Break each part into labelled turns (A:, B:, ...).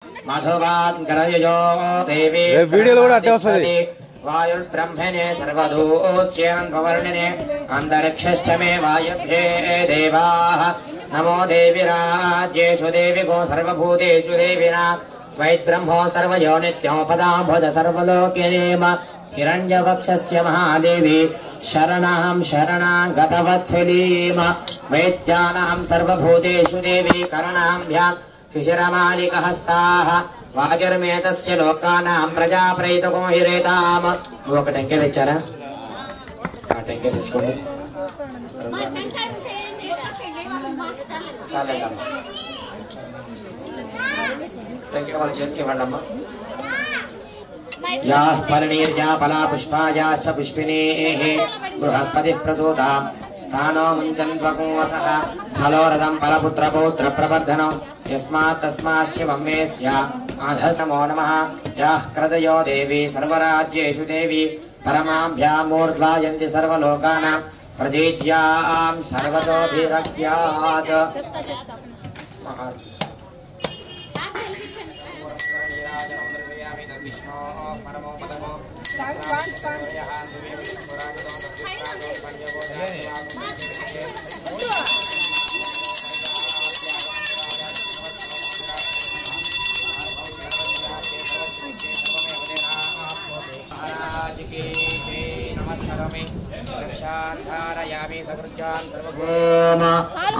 A: मधुवान् करयुजो देवी
B: वीडियोलो కూడా అట్టే వస్తది
A: वायुर्ब्रह्मणे सर्वदूष्यन्वर्णिने अन्तरिक्षश्च मे वायुभ्ये देवाः नमो देवीराज्येषु देविको सर्वभूतेषु देविना वैद्ब्रह्मो सर्वयोनित्योपदाम्भुज सर्वलोकिनीम हिरण्यवक्षस्य महादेवी शरणां शरणागतवत्सलीम वैद्यानां सर्वभूतेषु देवी करणाभ्यां शिशिरमालिकहस्ताः वाजुर्मेतस्य लोकानां प्रजाप्रैतको हिरेताम ఒక టెంకే తెచ్చారా ఆ టెంకే తీసుకోండి చాలండి అమ్మ టెంకే వాళ్ళ చేతికి ఇవ్వండి అమ్మ याः पर्णीर्या फला पुष्पायाश्च पुष्पिनीः बृहस्पतिः प्रसूता स्थानो मुञ्चन्त्वकुंवसः फलोरदं फलपुत्रपौत्रप्रवर्धनं यस्मात् तस्माश्चिवं मे स्याधसमो नमः याः क्रतयो देवी सर्वराज्येषु देवी परमाभ्यां मूर्ध्वायन्ति सर्वलोकानां प्रतीज्यां सर्वतोभिरक्त्यात्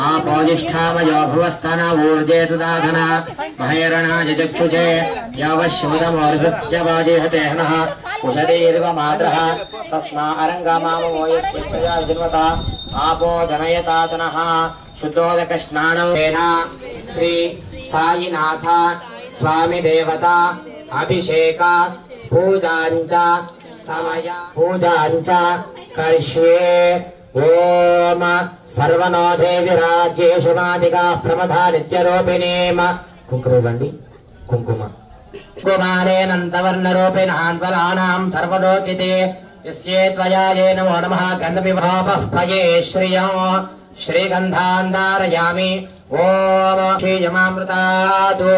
A: आपोजिष्ठामयो भुवस्तन ऊर्जेतु दाधना महैरणाजचक्षुषे यावश्शुदमोर्षस्य वाजिहते हनः कुशदीर्व मातरः तस्मा अरङ्गमामो यच्छया जिन्वता आपो जनयतातनः शुद्धोदकस्नानं श्री साईनाथ स्वामी देवता अभिषेक पूजाञ्च समय पूजाञ्च करिष्ये ओम सर्वनो देवी राज्येषु मादिकाः प्रमथा नित्यरूपिणीम कुंकुमवंडी कुंकुम कुमारेनन्तवर्णरूपिणान् फलानां सर्वलोकिते यस्ये त्वया ये नमो नमः गन्धविभावः फये श्रियं श्रीगन्धान् धारयामि ओम श्रीयमामृतादो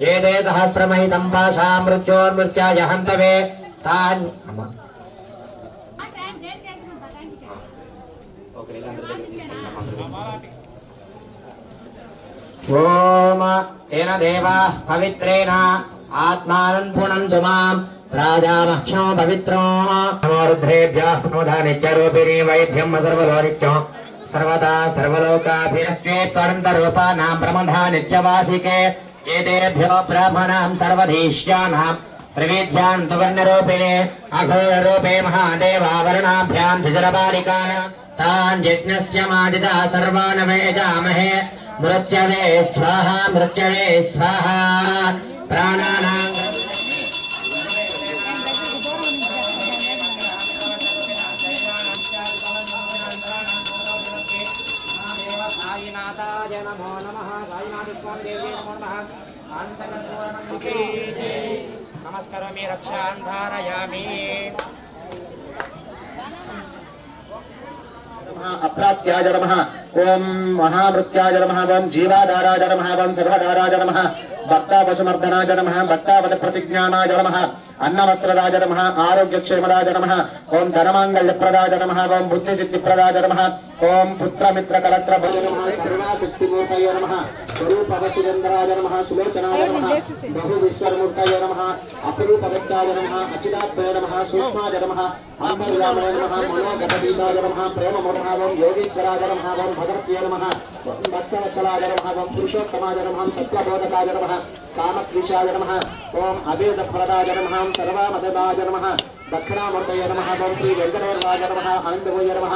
A: ये ते सहस्रमहितं पाशा मृत्योर्मृत्याय हन्तवे तान् ओम तेन देवाः पवित्रेण आत्मानं पुनन्तु मां राजामह्यो पवित्रो नमो रुद्रेभ्यः प्रमोदा नित्यरूपिणी वैद्यं सर्वलोकित्यो सर्वदा सर्वलोकाभिरस्वेत्वनन्तरूपाणां प्रमोदा नित्यवासिके एतेभ्यो ब्राह्मणां सर्वधीष्याणां प्रवेद्यान्तु वर्णरूपिणे अघोररूपे महादेवावरणाभ्यां शिशिरबालिकानां तान् यज्ञस्य मादिता सर्वान् वेजामहे मृत्यवे स्वाहा प्राणानां नमस्करोमि रक्षां धारयामि अप्रात्याय नमः ओम महामृत्याय नमः ओम जीवाधाराय नमः ओम सर्वधाराय नमः भक्तावशमर्दनाय नमः भक्तावद प्रतिज्ञानाय नमः अन्नवस्त्रदाय नमः आरोग्यक्षेमदाय नमः ओम धनमांगल्यप्रदाय नमः ओम बुद्धिसिद्धिप्रदाय नमः ओम पुत्रमित्रकलत्र नमः सर्वाशक्तिमूर्तये नमः स्वरूपवशिरेन्द्राय नमः सुलोचनाय नमः बहुविश्वरमूर्तये नमः अपरूपवक्ताय नमः अचिदात्मय नमः सूक्ष्माय नमः अंतर्यामय नमः मनोगतगीताय नमः प्रेममोहनाय नमः योगीश्वराय नमः भगवत्यै नमः भक्तवत्सलाय नमः पुरुषोत्तमाय नमः सत्यबोधकाय नमः कामद्विषाय नमः ओम अभेदप्रदाय नमः सर्वमददाय नमः दक्षिणामूर्तये नमः ओम श्री वेंकटेश्वराय नमः आनंदमय नमः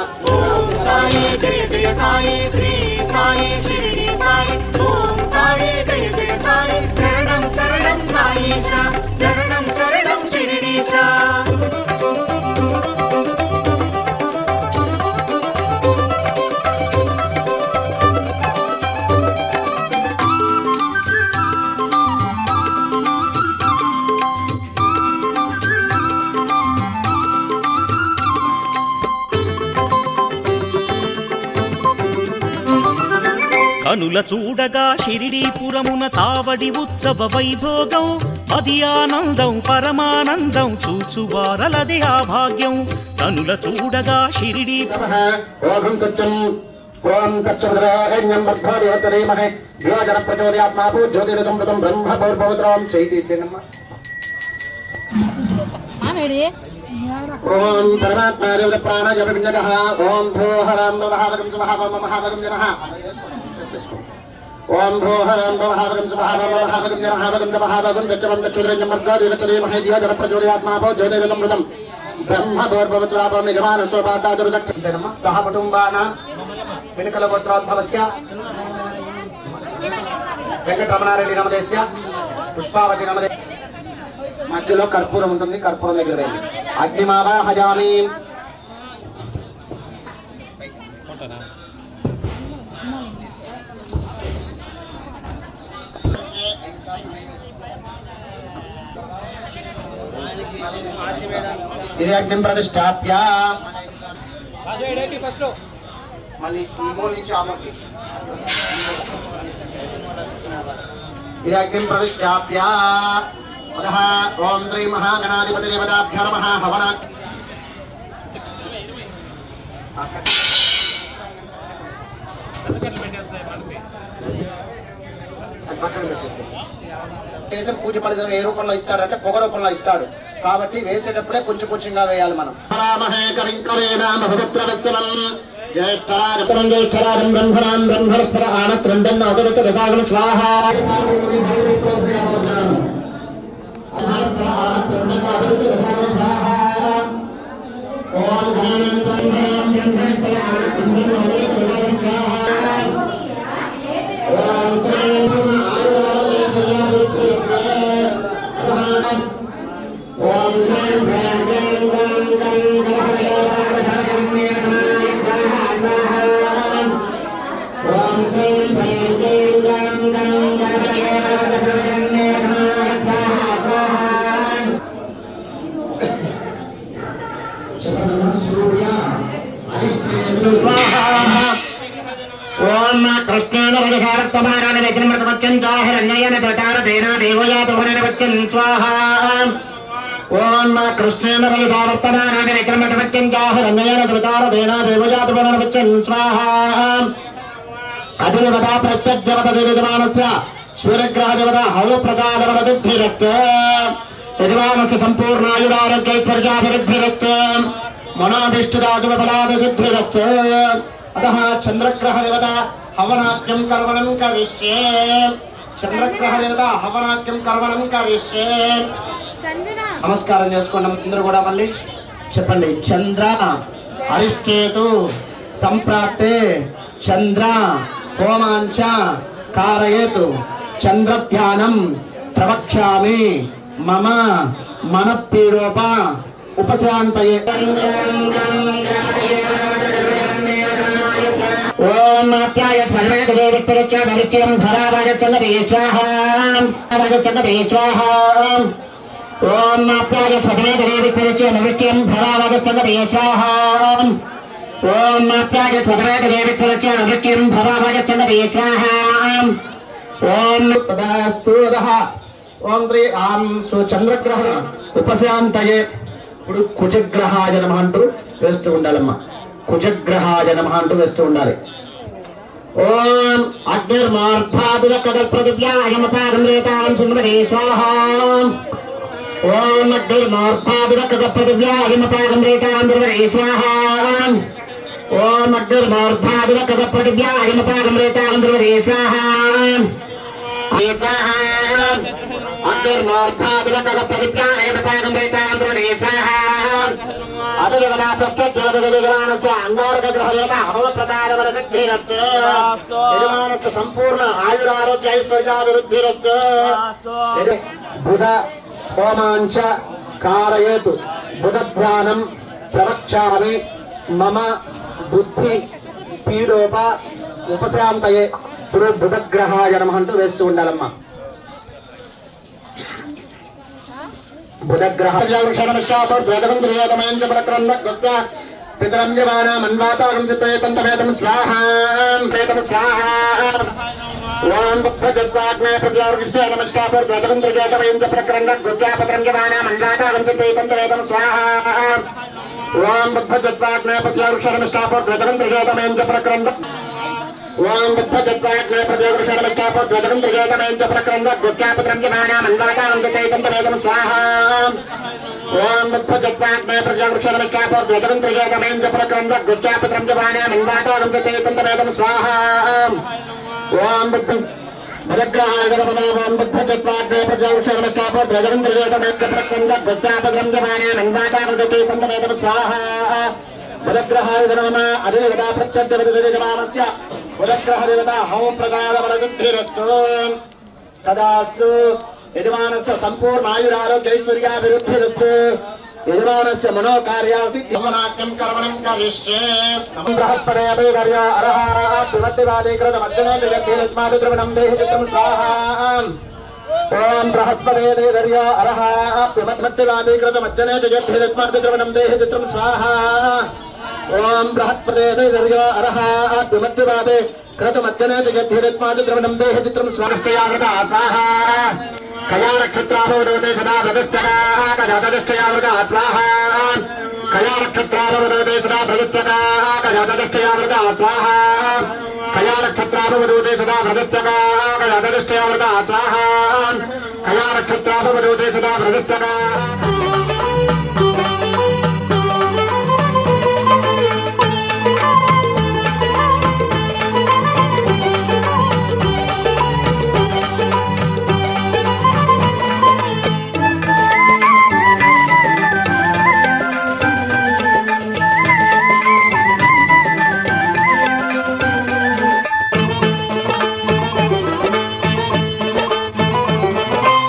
A: साई जय जय साई श्री साई शिरडी साई ओम साई जय जय साई शरणं शरणं साईशा शरणं शरणं शिरडीशा
B: కనుల చూడగా షిరిడీపురమున చావడి ఉత్సవ వైభోగం అది ఆనందం పరమానందం చూచువారలదే ఆ భాగ్యం కనుల చూడగా షిరిడీ
A: ఓం తచ్చవదరాహ్యం బద్ధాదేవతరేమహే యోజన ప్రచోదయాత్మాపో జ్యోతిరసమృతం బ్రహ్మ భౌర్భవత్రాం చైతీశ్వరమ్మ ఓం పరమాత్మా దేవత ప్రాణజపవిందః ఓం భోహరాం మహాభగం సుమహాభం మహాభగం జనః ఓం భోహరాం మహాభగం సుమహాభం మహాభగం జనః భగం మహాభగం తచ్చవం తచ్చోదరాహ్యం బద్ధాదేవతరేమహే యోజన ప్రచోదయాత్మాపో జ్యోతిరసమృతం బ్రహ్మ భౌర్భవత్రాం యజమాన సోపాతాదురుదక్షిణమ్మ సహ కుటుంబానాం వెనుకల గోత్రోద్భవస్య వెంకటరమణారెడ్డి నమదేశ్య పుష్పావతి నమదే మధ్యలో కర్పూరం ఉంటుంది కర్పూరం దగ్గర వెళ్ళి అగ్నిమావాహయామి ఇది అగ్నిం ప్రతిష్టాప్య మళ్ళీ ఈ మూల నుంచి ఆమకి ఇది అగ్నిం ప్రతిష్టాప్య అదః ఓం శ్రీ మహాగణాధిపతి దేవతాభ్యో నమః హవన చేసిన పూజ ఫలితం ఏ రూపంలో ఇస్తాడంటే పొగ రూపంలో ఇస్తాడు కాబట్టి వేసేటప్పుడే కొంచెం కొంచెంగా వేయాలి మనం జ్యేష్ఠరాజం జ్యేష్ఠరాజం బ్రహ్మణాం బ్రహ్మణస్పద ఆనత్రండన్ అదురుతదాగం స్వాహ ఓం కృష్ణేన రజహారత్వమారాన విఘ్నమృతవచ్చన్ తాహిరణ్యయన త్వటారదేన దేవయాతువనవచ్చన్ స్వాహా ఓం కృష్ణేన రజహారత్వమారాన విఘ్నమృతవచ్చన్ తాహిరణ్యయన త్వటారదేన దేవయాతువనవచ్చన్ స్వాహా అధిదేవతా ప్రత్యగ్యవత యజమానస్య సూర్యగ్రహదేవత హవ ప్రసాదవదుద్ధిరక్త యజమానస్య సంపూర్ణాయురారోగ్యైశ్వర్యాభివృద్ధిరక్త మనోభిష్టదాశుభఫలాదసిద్ధిరక్త అతః చంద్రగ్రహ దేవత హవనాఖ్యం కర్వణం కరిష్యే చంద్రగ్రహ దేవత హవనాఖ్యం కర్వణం కరిష్యే నమస్కారం చేసుకోండి అందరూ కూడా మళ్ళీ చెప్పండి చంద్ర అరిష్టేతు సంప్రాప్తే చంద్ర హోమాంచ కారయేతు చంద్రధ్యానం ప్రవక్ష్యామి మమ మనఃపీడోప ఉపశాంతయే ఓం ఆప్యాయత్ పరమేదే విత్తరచ్చ భవిత్యం భరావాజచ్చన్నదే స్వాహా వాజచ్చన్నదే స్వాహా ఓం ఆప్యాయత్ పరమేదే విత్తరచ్చ భవిత్యం భరావాజచ్చన్నదే స్వాహా ఓం ఆప్యాయత్ పరమేదే విత్తరచ్చ భవిత్యం భరావాజచ్చన్నదే స్వాహా ఓం తదాస్తూదః ఓం శ్రీ ఆం చంద్రగ్రహ ఉపశాంతయే ఇప్పుడు కుజగ్రహాయ నమః అంటూ వేస్తూ ఉండాలమ్మా కుజగ్రహాయ నమః అంటూ వేస్తూ ఉండాలి ఓం అగ్నిర్మార్ధాదురకల్పృథివ్యాయమపాగమ్రేతాం సున్మదే స్వాహా ఓం అగ్నిర్మార్ధాదురకల్పృథివ్యాయమపాగమ్రేతాం సున్మదే స్వాహా ఓం అగ్నిర్మార్ధాదురకల్పృథివ్యాయమపాగమ్రేతాం సున్మదే స్వాహా అగ్నిర్మార్ధాదురకల్పృథివ్యాయమపాగమ్రేతాం సున్మదే స్వాహా అధిదేవతా ప్రత్యగ్యవతమానస్య అంగారకగ్రహదేవత హవప్రసాదవరసిద్ధిరస్తు యజమానస్య సంపూర్ణ ఆయురారోగ్య ఐశ్వర్యాభివృద్ధిరస్తు బుధ హోమాంచ కారయేతు బుధధ్యానం ప్రవక్ష్యామి మమ బుద్ధి పీడోప ఉపశాంతయే ఇప్పుడు బుధగ్రహాయ నమః అంటూ వేస్తూ ఉండాలమ్మా పితరం జవానా మన్వాతారం సిద్ధేతం తమేతం స్వాహా ప్రేతం స్వాహా ఓం భద్రజత్వాగ్నే ప్రజార్విష్ణే నమస్కారం ప్రజగంద్రజేతమయం చ ప్రకరణ గుజ్జాపత్రంజమానా మందాతారం చ తేపంతవేదం స్వాహా ఓం భద్రజత్వాగ్నే ప్రజార్విష్ణే నమస్కారం ప్రజగంద్రజేతమయం చ ప్రకరణ ఓం భద్రజత్వాగ్నే ప్రజార్విష్ణే నమస్కారం ప్రజగంద్రజేతమయం చ ప్రకరణ గుజ్జాపత్రంజమానా మందాతారం చ తేపంతవేదం స్వాహా ఓం భద్రజత్వాగ్నే ప్రజార్విష్ణే నమస్కారం ప్రజగంద్రజేతమయం చ ప్రకరణ గుజ్జాపత్రంజమానా మందాతారం చ తేపంతవేదం స్వాహా ఓం భద్రగ్రహాయ నమః ఓం భద్రజత్వాగ్నే ప్రజార్విష్ణే నమస్కారం ప్రజగంద్రజేతమయం చ ప్రకరణ గుజ్జాపత్రంజమానా మందాతారం చ తేపంతవేదం స్వాహా భద్రగ్రహాయ నమః అదేవదా ప్రత్యర్థివదజమానస్య భద్రగ్రహదేవతా హోం ప్రసాదబలసిద్ధిరస్తు తదాస్తు యజమానస్య సంపూర్ణాయురారోగ్యైశ్వర్యాభివృద్ధిరస్తు యజమానస్య మనోకార్యాసిద్ధిమనాక్యం కర్మణం కరిష్యే నమో బృహత్పదేవేదర్య అర్హః మధ్యనే జగద్ధిరస్మాది ద్రవిణం దేహి చిత్రం స్వాహా ఓం బృహస్పదేవేదర్య అర్హః మధ్యనే జగద్ధిరస్మాది ద్రవిణం దేహి చిత్రం స్వాహా ఓం బృహత్పదేవేదర్య అర్హః మధ్యనే జగద్ధిరస్మాది ద్రవిణం దేహి చిత్రం స్వాహా కయా నక్షత్రాభవదే సదా భగస్తగా కజాతదష్టయావృత స్వాహా కయా నక్షత్రాభవదే సదా భగస్తగా కజాతదష్టయావృత స్వాహా కయా నక్షత్రాభవదే సదా భగస్తగా కజాతదష్టయావృత స్వాహా కయా నక్షత్రాభవదే సదా భగస్తగా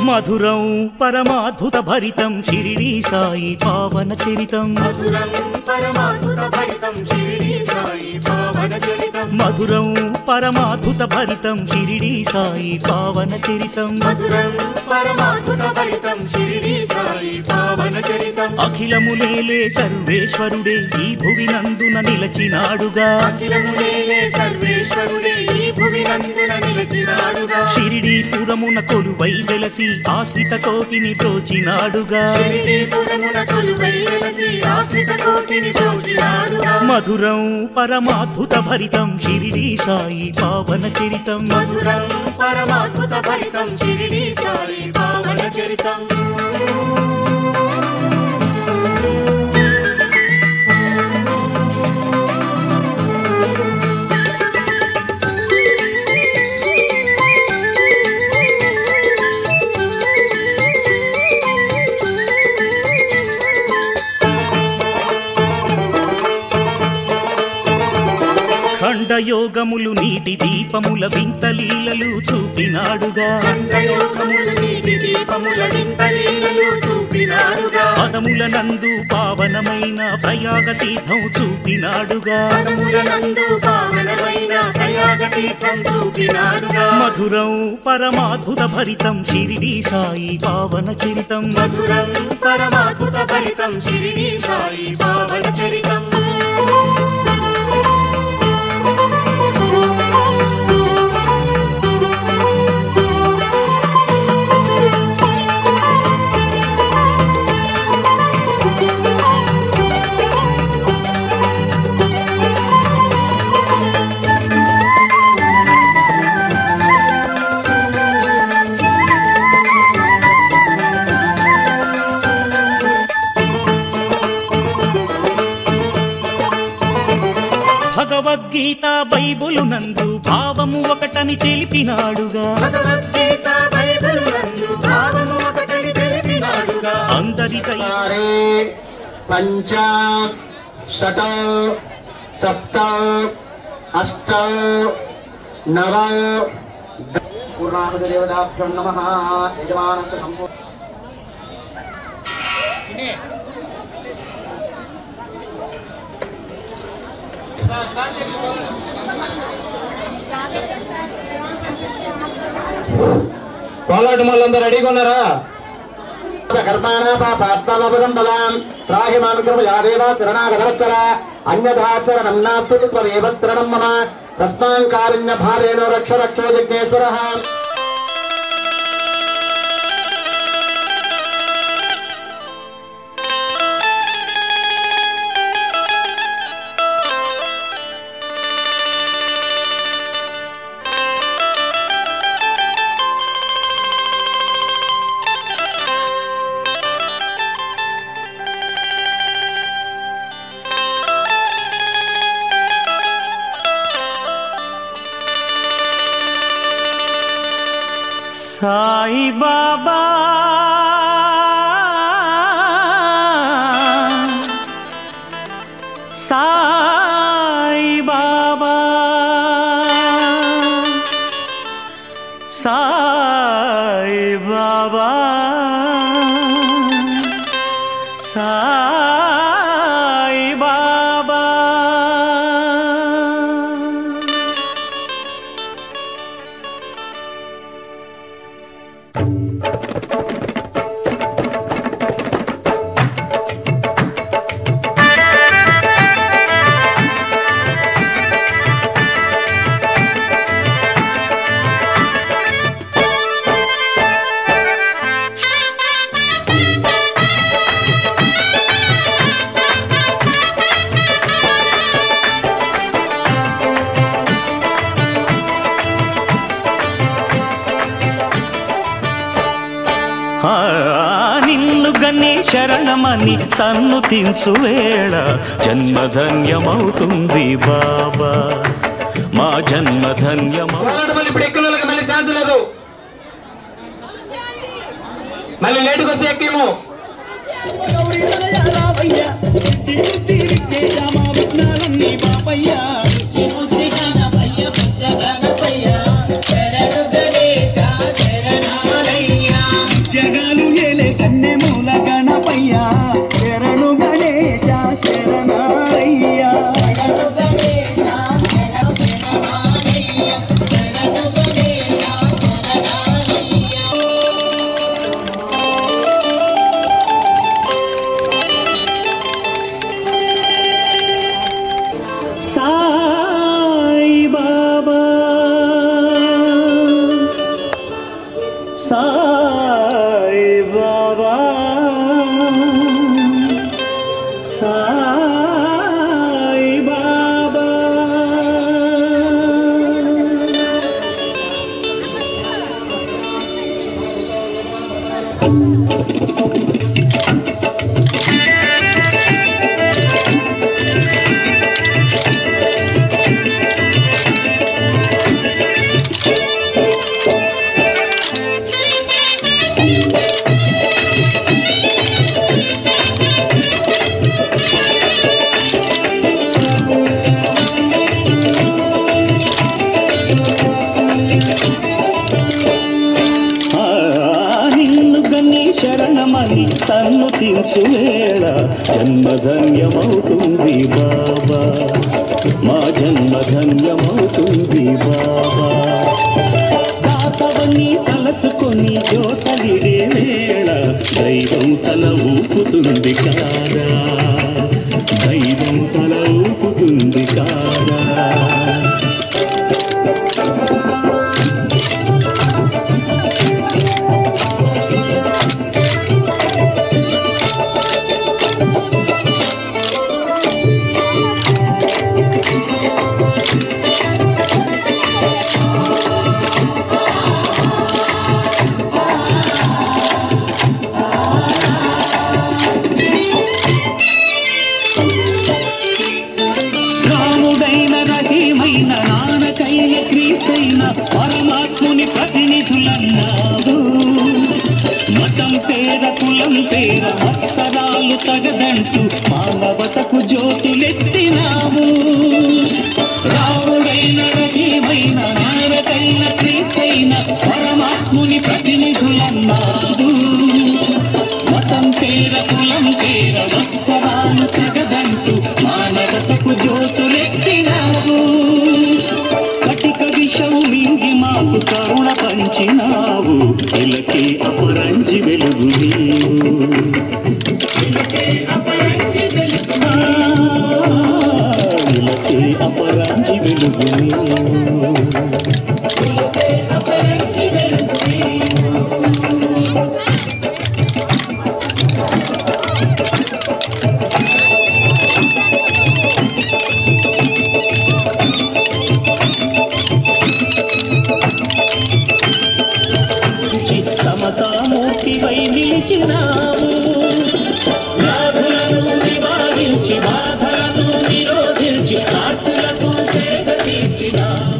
B: మధురం పరమాద్భుత భరితం షిరిడీ సాయి పావన చరితం
C: మధురం పరమాద్భుత భరితం షిరిడీ సాయి పావన చరితం
B: మధురం పరమాద్భుత భరితం షిరిడీ సాయి పావన చరితం
C: మధురం పరమాద్భుత భరితం షిరిడీ సాయి పావన చరితం
B: అఖిలములేలే సర్వేశ్వరుడే ఈ భువి నందున నిలచినాడుగా
C: అఖిలములేలే సర్వేశ్వరుడే ఈ భువి నందున నిలచినాడుగా
B: షిరిడీపురమున కొలువై వెలసి ఆశ్రిత కోటిని బ్రోచినాడుగా
C: షిరిడీపురమున కొలువై వెలసి ఆశ్రిత కోటిని బ్రోచినాడుగా
B: మధురం పరమాద్భుత భరితం షిరిడీ సాయి పావన చరితం
C: మధురం పరమాద్భుత భరితం షిరిడీ సాయి పావన చరితం
B: ఖండయోగములు నీటి దీపముల వింత లీలలు చూపినాడుగా
C: ఖండయోగములు నీటి దీపముల వింత లీలలు చూపినాడుగా
B: పదముల నందు పావనమైన ప్రయాగ తీర్థం చూపినాడుగా
C: పదముల నందు పావనమైన ప్రయాగ తీర్థం చూపినాడుగా
B: మధురం పరమాద్భుత భరితం షిరిడీ సాయి పావన చరితం
C: మధురం పరమాద్భుత భరితం షిరిడీ సాయి పావన చరితం
B: భగవద్గీత బైబులు నందు భావము ఒకటని తెలిపినాడుగా
C: భగవద్గీత బైబిల్ నందు భావము ఒకటని తెలిపినాడుగా
B: అందరికై
A: పంచ షట సప్త అష్ట నవ పూర్ణాహుతి దేవతాభ్యం నమః యజమానస్య సంపూర్ణ కోలాటి మళ్ళందరూ రెడీగా ఉన్నారా? కర్మానా పాపాత్మపదం బలాం రాహిమానుగ్రమ యాదేవ శరణాగతవత్సల అన్యథాచరణం నాస్తి త్వమేవ శరణం మమ तस्मान् कारुण्य भारेण रक्ष रक्षो जिज्ञेश्वरः
B: साई बाबा साई बाबा साई बाबा साई बाबा నిన్ను గని శరణమని సన్నుతించు వేళ జన్మధన్యమవుతుంది బాబా మా జన్మధన్యమవుతుంది.
A: మళ్ళీ లేటుకు వస్తే ఎక్కేమో
B: साई बाबा साई बाबा साई बाबा శరణమని సన్నుతించు వేళ జన్మధన్యమవుతుంది బాబా మా జన్మధన్యమవుతుంది బాబా. దాతవని తలచుకొని జోతలిడే వేళ దైవం తల ఊపుతుంది కాదా దైవం తల ఊపుతుంది కాదా. పరమాత్ముని ప్రతినిధులన్నావు మతం పేర కులం పేర మత్సరాలు తగదంటూ మానవతకు జ్యోతులెత్తినావు. రాముడైన రహీమైన నారదైన క్రీస్తైన పరమాత్ముని ప్రతినిధులన్నావు మతం పేర కులం పేర మత్సరాలు తగదంటూ మానవతకు జ్యోతులెత్తినావు. మింగి మాకు కరుణ పంచినావు ఇలకే అపరంజి వెలుగు నీవు ఇలకే అపరంజి వెలుగు నీవు. నిలిచినాము వ్యాధులను నివారించి బాధలను నిరోధించి ఆర్తులకు సేవ తీర్చినాము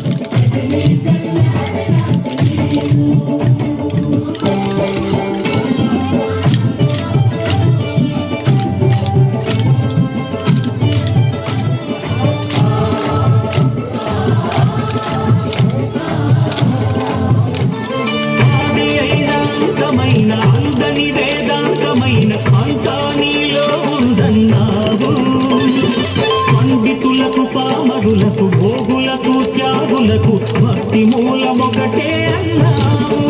B: అందని వేదాంతమైన అంతా నీలో ఉందన్నావు పండితులకు పామరులకు భోగులకు త్యాగులకు భక్తి మూలమొకటే అన్నావు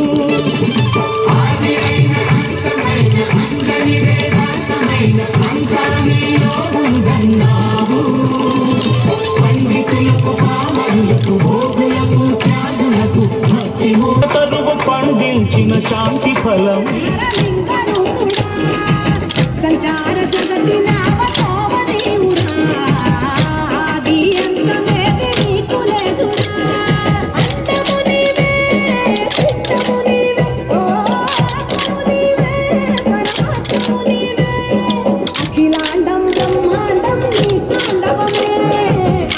B: అందని వేదాంతమైన అంతా నీలో ఉందన్నావు పండితులకు పామరులకు భోగులకు త్యాగులకు భక్తి మూలతరువు పండించిన శాంతి ఫలం
D: సంచార జగతిన దేవుడా ఆది అంతమేది నీకు లేదురా అంతము నీవే చిత్తము నీవే ఓ ఆత్మము నీవే పరమాత్మము నీవే అఖిలాండం బ్రహ్మాండం నీ తాండవమే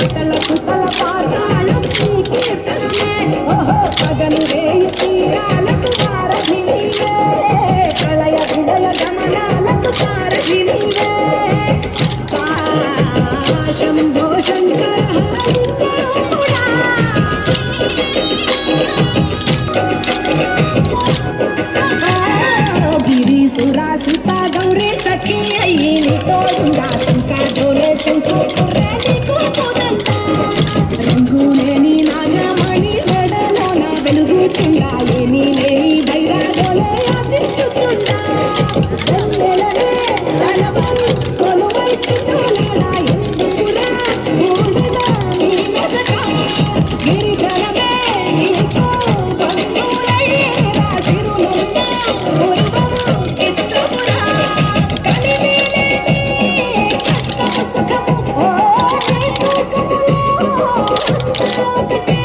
D: అతల కుతల పాతాళం నీ కీర్తనమే ఓహో పగలు రేయి తీరాలకు సారథి నీవే ప్రళయ విలయ గమనాలకు సారథి నీవే శంభో శంకర హరిహరుడా గిరి సురా సుత గౌరీ సఖీ అయ్యి నీ తోడుగా శంకా జోలే శంకో కుర్రే నీకు పోదంతా రంగులేని నాగమణి వెడలోన వెలుగుచుండా ఏమీ లేని ధైర్యాలే ఆశించుచుండా వెన్నెలనే తలపై కొలువై చుట్టూలాడా ఎందుకురా మూడన నీ మెసక గిరిజనమే నీకు బంధువులై రాసిరులున్న పూర్వము చిత్రపురా కలిమిలేని కష్టము సుఖము ఓ నీకు ఒకటే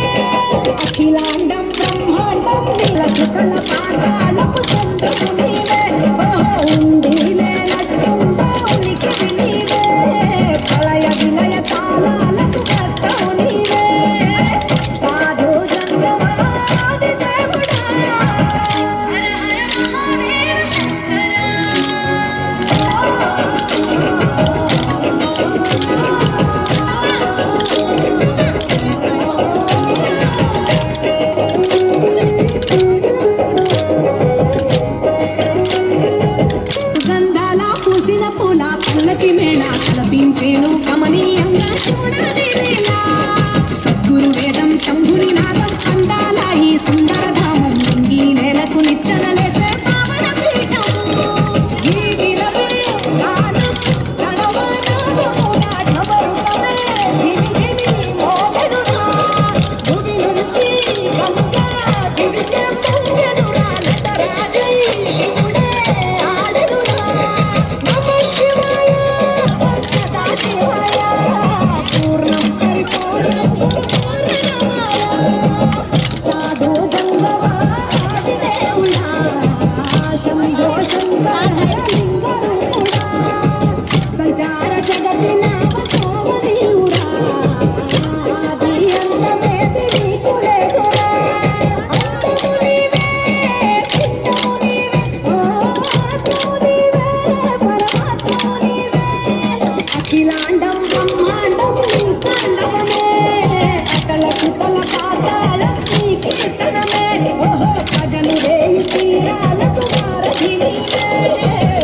D: అఖిలాండం బ్రహ్మాండం నీల సుకల పాదాలకు సంతము నీవే ఓహో ఉంది లేనట్టుందా ఉనికిది నీవే ప్రళయ విలయ కాలాలకు కర్తవు నీవే సాధు జంగమాది దేవుడా హర హర మహాదేవ శంకర గంధాల పూసిన పూల పల్లకి మేళ కలపించేను కమనీయంగా చూడని లీలా సద్గురు వేదం శంభుని నాదం అందాల ఈ సుందరధామం నింగి నేలకు నిచ్చనలేసే పావన పీఠము ఈ విరవిల్లు గానం ప్రణవనాదముగా ఢమరుకమే ధిమి ధిమి మోగెనురా భూమి నుంచి గంగా దివ్య పొంగెనురా నటరాజై శివుడే ఆడెనురా నమ శివాయ సదా శివాయ పూర్ణం పరిపూర్ణం పూర్ణమాయ సాధు జంగమాది దేవుడా శంభో శంకర లింగ రూపుడా సంచార జగతిన దేవుడా ఆది అంతమేది నీకు లేదురా అంతము నీవే చిత్తము నీవే ఓ ఆత్మము నీవే పరమాత్మము నీవే అఖిలాండం బ్రహ్మాండం నీ తాండవమే అతల కుతల పాతాళం నీ కీర్తనమే ఓహో పగలు రేయి తీరాలకు సారథి నీవే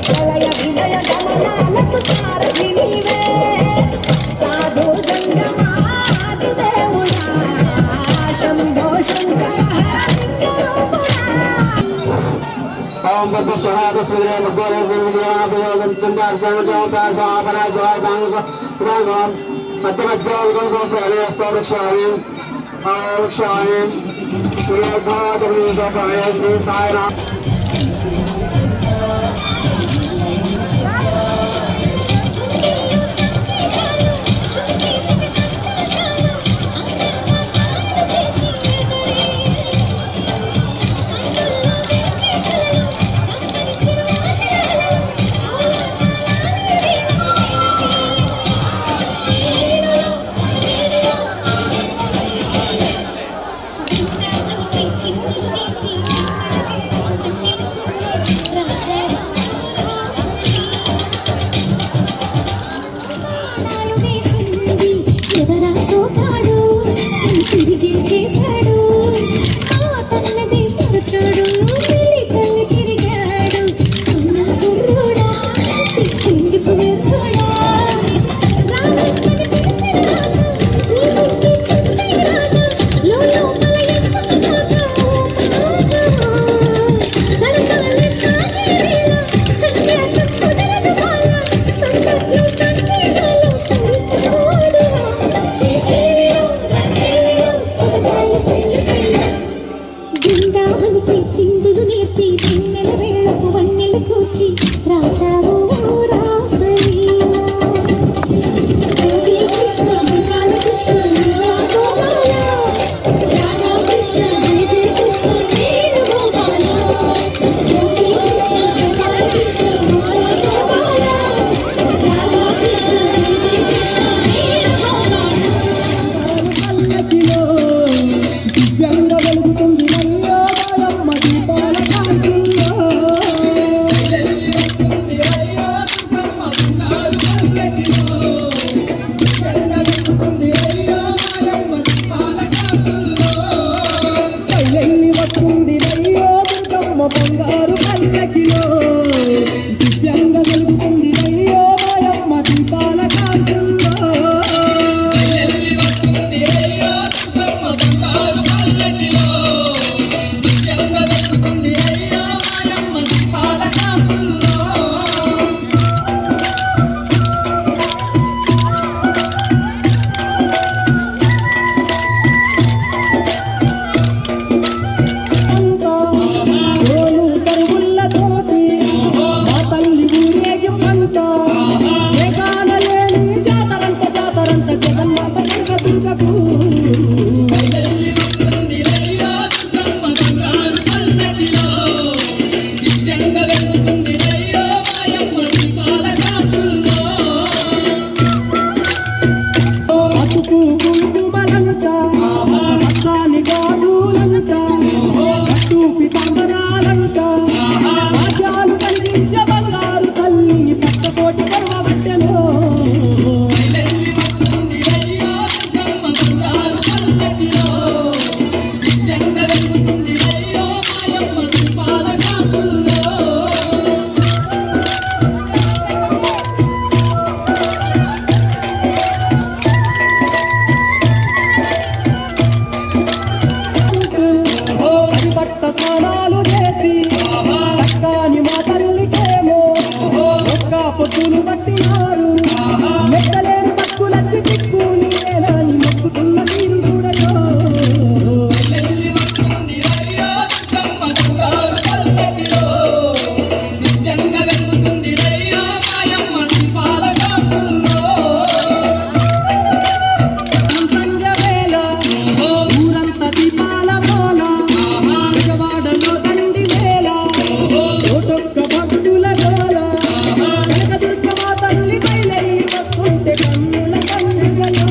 D: ప్రళయ విలయ గమనాలకు సారథి నీవే సాధు జంగమాది దేవుడా శంభో శంకర హరిహరుడా
A: ఓం భగవ స్వహాద శ్రీరే భగవే విద్యాభయోగం చింతార్జనజోతా సాపనాయ స్వాహాయ స్వాహాయ మధ్యమధ్యోగం ప్రవేశ వృక్షామి వృక్షామి ప్రవేశ సాయనా
D: రాసావు రాసలీలా గోపీ కృష్ణ గోపాల కృష్ణ గోపాల రాధా కృష్ణ జయ జయ కృష్ణ వేణు గోపాల గోపీ కృష్ణ గోపాల కృష్ణ గోపాల రాధా కృష్ణ జయ జయ కృష్ణ వేణు గోపాల
E: పల్లకిలో దివ్యంగా వెలుగుతుంది నయ్యోయమ్మ దీపాల కాంతుల్లో పల్లెల్లి వస్తుంది నయ్యో దుర్గమ్మ బంగారు పల్లకిలో దివ్యంగా వెలుగుతుంది నయ్యోయమ్మ దీపాల కాంతుల్లో పొట్టులు పట్టినారు లెక్కలేని తక్కులచ్చి తిక్కుని వేలాని మొక్కుతున్న తీరు చూడయో సంధ్య వేళ ఊరంత దీపాల మోల విజయవాడలో దండి వేళ ఓటొక్క భక్తుల గోల కన్నుల పండుగలో